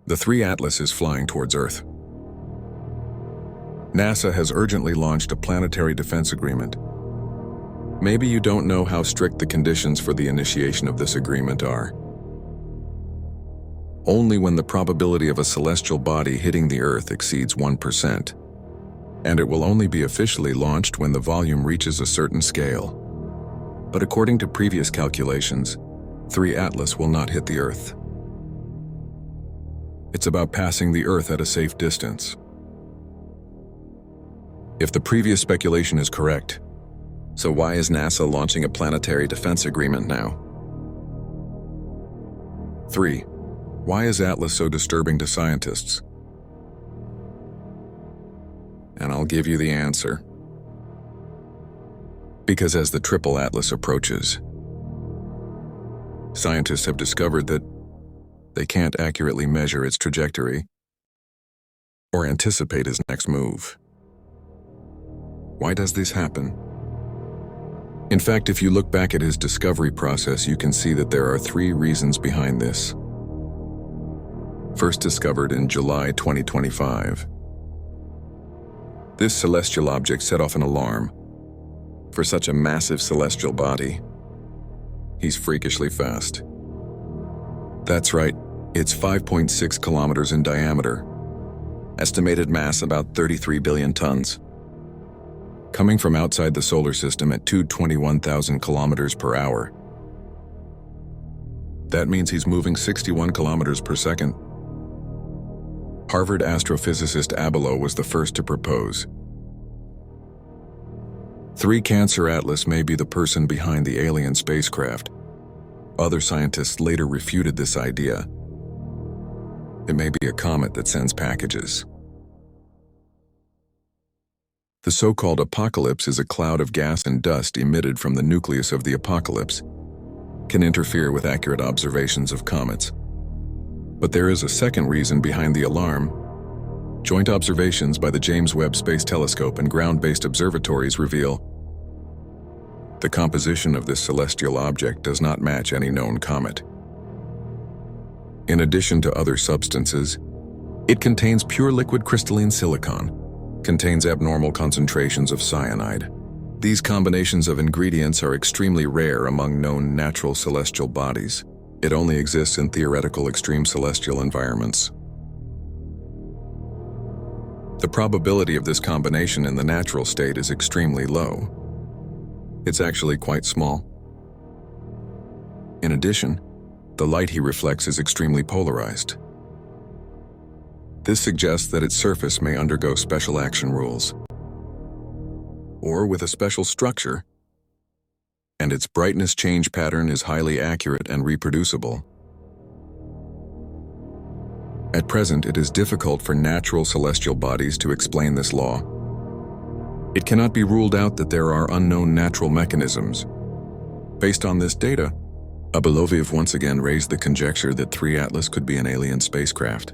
The 3 Atlas is flying towards Earth. NASA has urgently launched a planetary defense agreement. Maybe you don't know how strict the conditions for the initiation of this agreement are. Only when the probability of a celestial body hitting the Earth exceeds 1%, and it will only be officially launched when the volume reaches a certain scale. But according to previous calculations, 3 Atlas will not hit the Earth. It's about passing the Earth at a safe distance. If the previous speculation is correct, so why is NASA launching a planetary defense agreement now? 3. Why is Atlas so disturbing to scientists? And I'll give you the answer. Because as the Triple Atlas approaches, scientists have discovered that they can't accurately measure its trajectory or anticipate its next move. Why does this happen? In fact, if you look back at his discovery process, you can see that there are 3 reasons behind this. First discovered in July 2025. This celestial object set off an alarm. For such a massive celestial body, he's freakishly fast. That's right, it's 5.6 kilometers in diameter. Estimated mass about 33 billion tons. Coming from outside the solar system at 221,000 kilometers per hour. That means he's moving 61 kilometers per second. Harvard astrophysicist Abelow was the first to propose. 3 Cancer Atlas may be the person behind the alien spacecraft. Other scientists later refuted this idea. It may be a comet that sends packages. The so-called apocalypse is a cloud of gas and dust emitted from the nucleus of the apocalypse, can interfere with accurate observations of comets. But there is a second reason behind the alarm. Joint observations by the James Webb Space Telescope and ground-based observatories reveal the composition of this celestial object does not match any known comet. In addition to other substances, it contains pure liquid crystalline silicon, contains abnormal concentrations of cyanide. These combinations of ingredients are extremely rare among known natural celestial bodies. It only exists in theoretical extreme celestial environments. The probability of this combination in the natural state is extremely low. It's actually quite small. In addition, the light he reflects is extremely polarized. This suggests that its surface may undergo special action rules, or with a special structure, and its brightness change pattern is highly accurate and reproducible. At present, it is difficult for natural celestial bodies to explain this law. It cannot be ruled out that there are unknown natural mechanisms. Based on this data, Abelow once again raised the conjecture that 3 Atlas could be an alien spacecraft,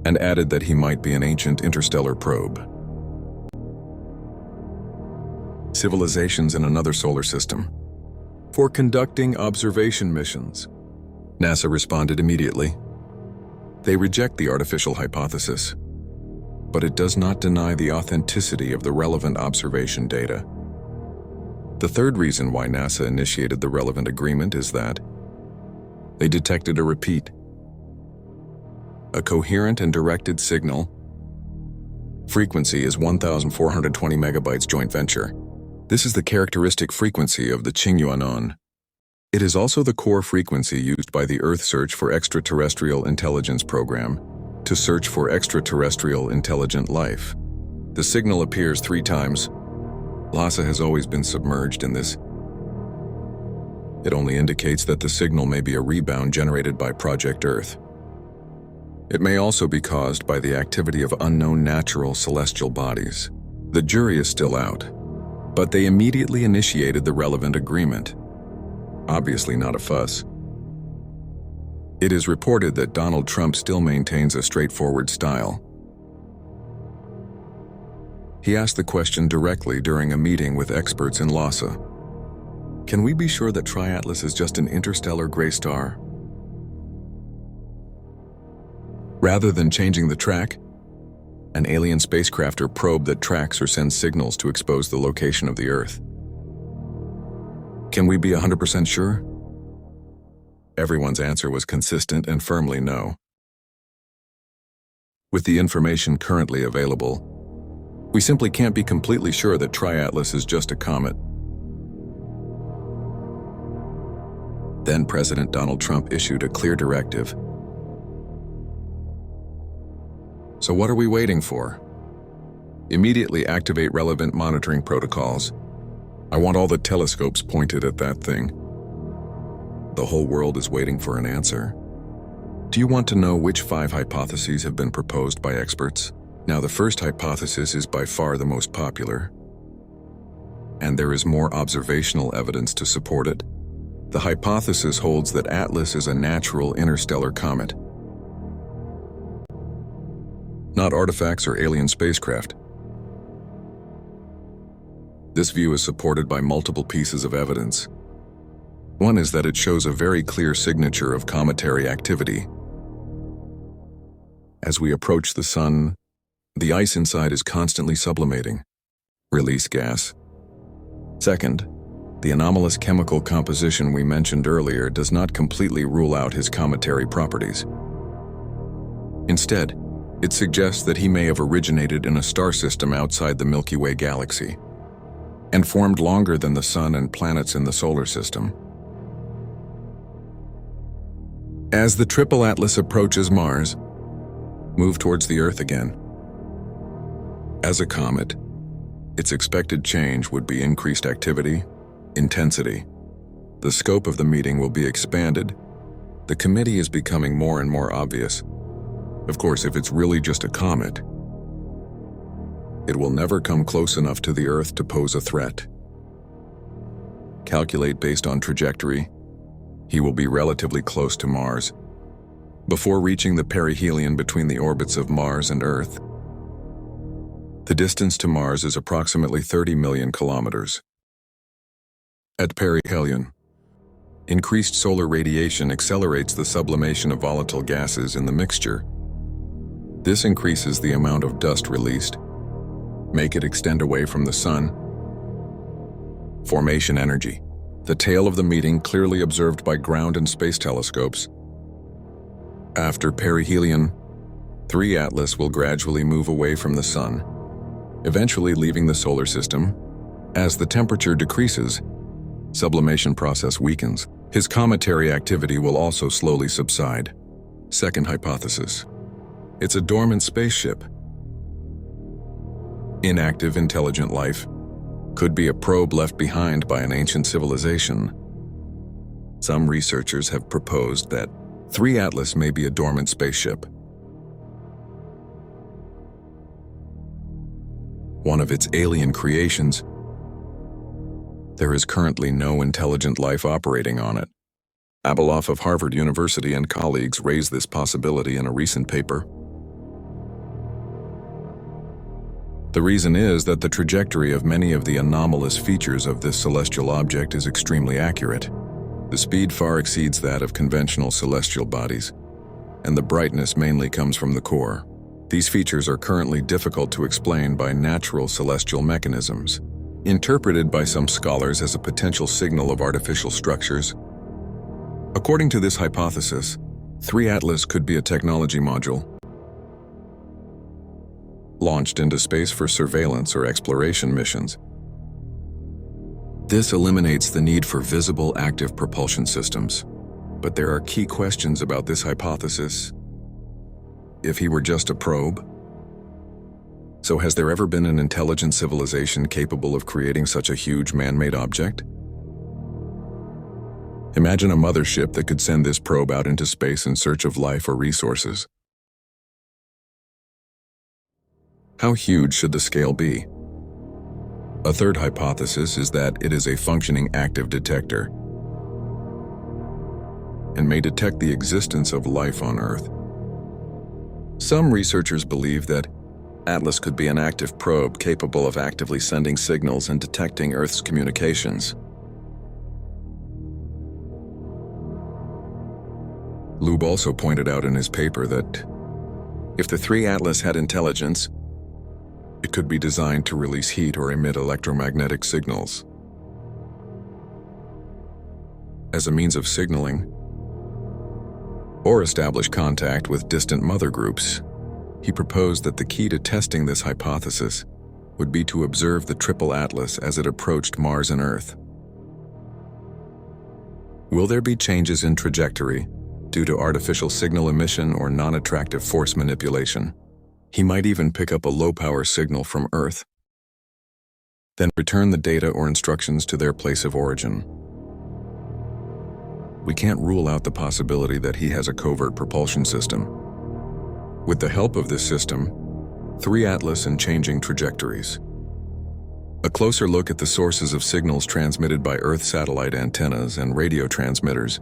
and added that he might be an ancient interstellar probe. Civilizations in another solar system. For conducting observation missions, NASA responded immediately. They reject the artificial hypothesis, but it does not deny the authenticity of the relevant observation data. The third reason why NASA initiated the relevant agreement is that they detected a repeat, a coherent and directed signal. Frequency is 1,420 megabytes joint venture. This is the characteristic frequency of the Qingyuanon. It is also the core frequency used by the Earth Search for Extraterrestrial Intelligence program to search for extraterrestrial intelligent life. The signal appears 3 times. Lhasa has always been submerged in this. It only indicates that the signal may be a rebound generated by Project Earth. It may also be caused by the activity of unknown natural celestial bodies. The jury is still out, but they immediately initiated the relevant agreement. Obviously not a fuss. It is reported that Donald Trump still maintains a straightforward style. He asked the question directly during a meeting with experts in Lhasa. Can we be sure that Tri-Atlas is just an interstellar gray star? Rather than changing the track, an alien spacecraft or probe that tracks or sends signals to expose the location of the Earth. Can we be 100% sure? Everyone's answer was consistent and firmly no. With the information currently available, we simply can't be completely sure that Tri-Atlas is just a comet. Then President Donald Trump issued a clear directive. So what are we waiting for? Immediately activate relevant monitoring protocols. I want all the telescopes pointed at that thing. The whole world is waiting for an answer. Do you want to know which 5 hypotheses have been proposed by experts? Now, the first hypothesis is by far the most popular, and there is more observational evidence to support it. The hypothesis holds that Atlas is a natural interstellar comet, not artifacts or alien spacecraft. This view is supported by multiple pieces of evidence. One is that it shows a very clear signature of cometary activity. As we approach the Sun, the ice inside is constantly sublimating, release gas. Second, the anomalous chemical composition we mentioned earlier does not completely rule out his cometary properties. Instead, it suggests that he may have originated in a star system outside the Milky Way galaxy and formed longer than the Sun and planets in the solar system. As the Triple Atlas approaches Mars, move towards the Earth again. As a comet, its expected change would be increased activity, intensity. The scope of the meeting will be expanded. The committee is becoming more and more obvious. Of course, if it's really just a comet, it will never come close enough to the Earth to pose a threat. Calculate based on trajectory, he will be relatively close to Mars. Before reaching the perihelion between the orbits of Mars and Earth, the distance to Mars is approximately 30 million kilometers. At perihelion, increased solar radiation accelerates the sublimation of volatile gases in the mixture. This increases the amount of dust released, make it extend away from the Sun. Formation energy. The tail of the meeting clearly observed by ground and space telescopes. After perihelion, 3 Atlas will gradually move away from the Sun, eventually leaving the solar system. As the temperature decreases, sublimation process weakens. His cometary activity will also slowly subside. Second hypothesis. It's a dormant spaceship. Inactive intelligent life. Could be a probe left behind by an ancient civilization. Some researchers have proposed that 3 Atlas may be a dormant spaceship. One of its alien creations. There is currently no intelligent life operating on it. Abeloff of Harvard University and colleagues raised this possibility in a recent paper. The reason is that the trajectory of many of the anomalous features of this celestial object is extremely accurate. The speed far exceeds that of conventional celestial bodies, and the brightness mainly comes from the core. These features are currently difficult to explain by natural celestial mechanisms, interpreted by some scholars as a potential signal of artificial structures. According to this hypothesis, 3 Atlas could be a technology module launched into space for surveillance or exploration missions. This eliminates the need for visible active propulsion systems. But there are key questions about this hypothesis. If he were just a probe? So has there ever been an intelligent civilization capable of creating such a huge man-made object? Imagine a mothership that could send this probe out into space in search of life or resources. How huge should the scale be? A third hypothesis is that it is a functioning active detector and may detect the existence of life on Earth. Some researchers believe that Atlas could be an active probe capable of actively sending signals and detecting Earth's communications. Loeb also pointed out in his paper that if the 3 Atlas had intelligence, it could be designed to release heat or emit electromagnetic signals. As a means of signaling, or establish contact with distant mother groups, he proposed that the key to testing this hypothesis would be to observe the Triple Atlas as it approached Mars and Earth. Will there be changes in trajectory due to artificial signal emission or non-attractive force manipulation? He might even pick up a low-power signal from Earth, then return the data or instructions to their place of origin. We can't rule out the possibility that he has a covert propulsion system. With the help of this system, 3 Atlas and changing trajectories. A closer look at the sources of signals transmitted by Earth satellite antennas and radio transmitters.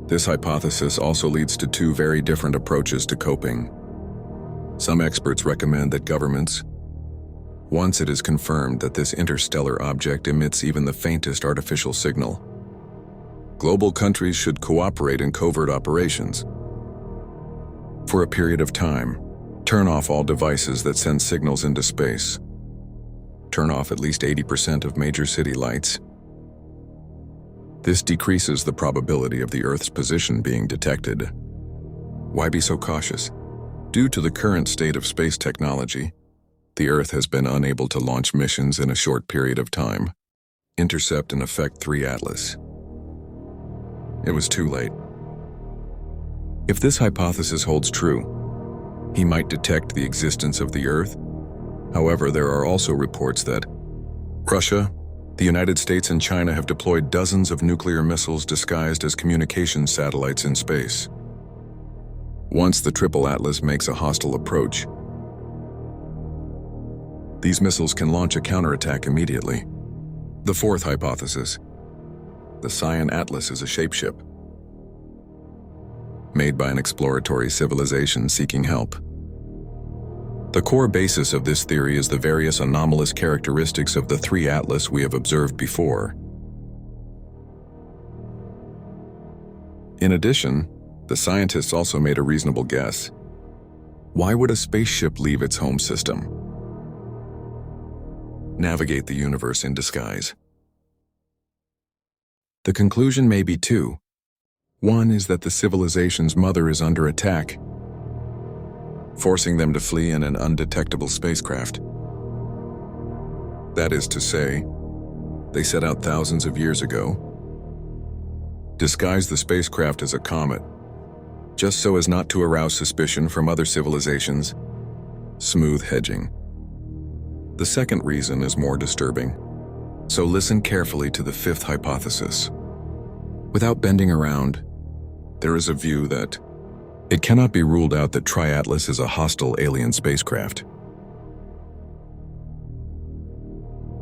This hypothesis also leads to 2 very different approaches to coping. Some experts recommend that governments, once it is confirmed that this interstellar object emits even the faintest artificial signal, global countries should cooperate in covert operations. For a period of time, turn off all devices that send signals into space. Turn off at least 80% of major city lights. This decreases the probability of the Earth's position being detected. Why be so cautious? Due to the current state of space technology, the Earth has been unable to launch missions in a short period of time, intercept and affect 3 Atlas. It was too late. If this hypothesis holds true, he might detect the existence of the Earth. However, there are also reports that Russia, the United States, and China have deployed dozens of nuclear missiles disguised as communications satellites in space. Once the Triple Atlas makes a hostile approach, these missiles can launch a counterattack immediately. The 4th hypothesis. The Comet ATLAS is a shapeship made by an exploratory civilization seeking help. The core basis of this theory is the various anomalous characteristics of the 3 Atlas we have observed before. In addition, the scientists also made a reasonable guess. Why would a spaceship leave its home system? Navigate the universe in disguise. The conclusion may be 2. One is that the civilization's mother is under attack, forcing them to flee in an undetectable spacecraft. That is to say, they set out thousands of years ago, disguised the spacecraft as a comet, just so as not to arouse suspicion from other civilizations. Smooth hedging. The second reason is more disturbing, so listen carefully to the 5th hypothesis. Without bending around, there is a view that it cannot be ruled out that Tri-Atlas is a hostile alien spacecraft,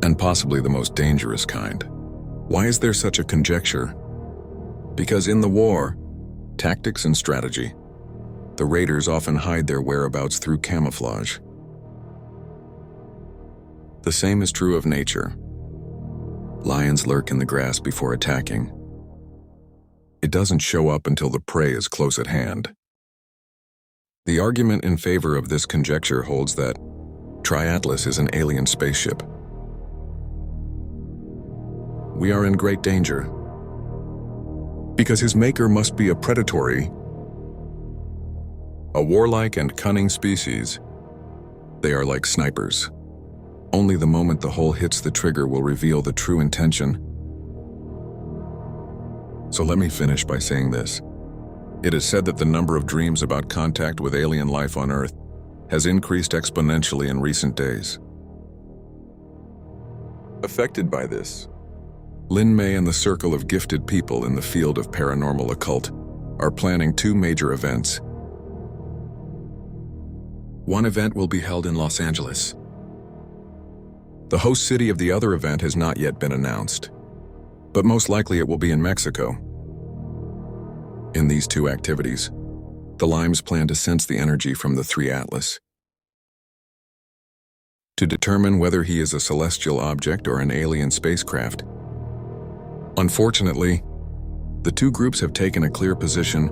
and possibly the most dangerous kind. Why is there such a conjecture? Because in the war, tactics and strategy, the raiders often hide their whereabouts through camouflage. The same is true of nature. Lions lurk in the grass before attacking. It doesn't show up until the prey is close at hand. The argument in favor of this conjecture holds that Tri-Atlas is an alien spaceship. We are in great danger, because his maker must be a predatory, a warlike and cunning species. They are like snipers. Only the moment the hole hits the trigger will reveal the true intention. So let me finish by saying this. It is said that the number of dreams about contact with alien life on Earth has increased exponentially in recent days. Affected by this, Lin May and the circle of gifted people in the field of paranormal occult are planning 2 major events. One event will be held in Los Angeles. The host city of the other event has not yet been announced, but most likely it will be in Mexico. In these 2 activities, the Limes plan to sense the energy from the 3 Atlas to determine whether he is a celestial object or an alien spacecraft. Unfortunately, The two groups have taken a clear position.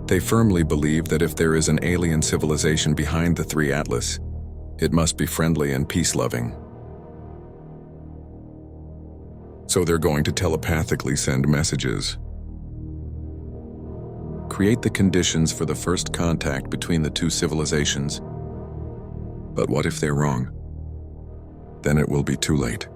They firmly believe that if there is an alien civilization behind the three Atlas, it must be friendly and peace-loving. So they're going to telepathically send messages. Create the conditions for the first contact between the two civilizations. But what if they're wrong? Then it will be too late.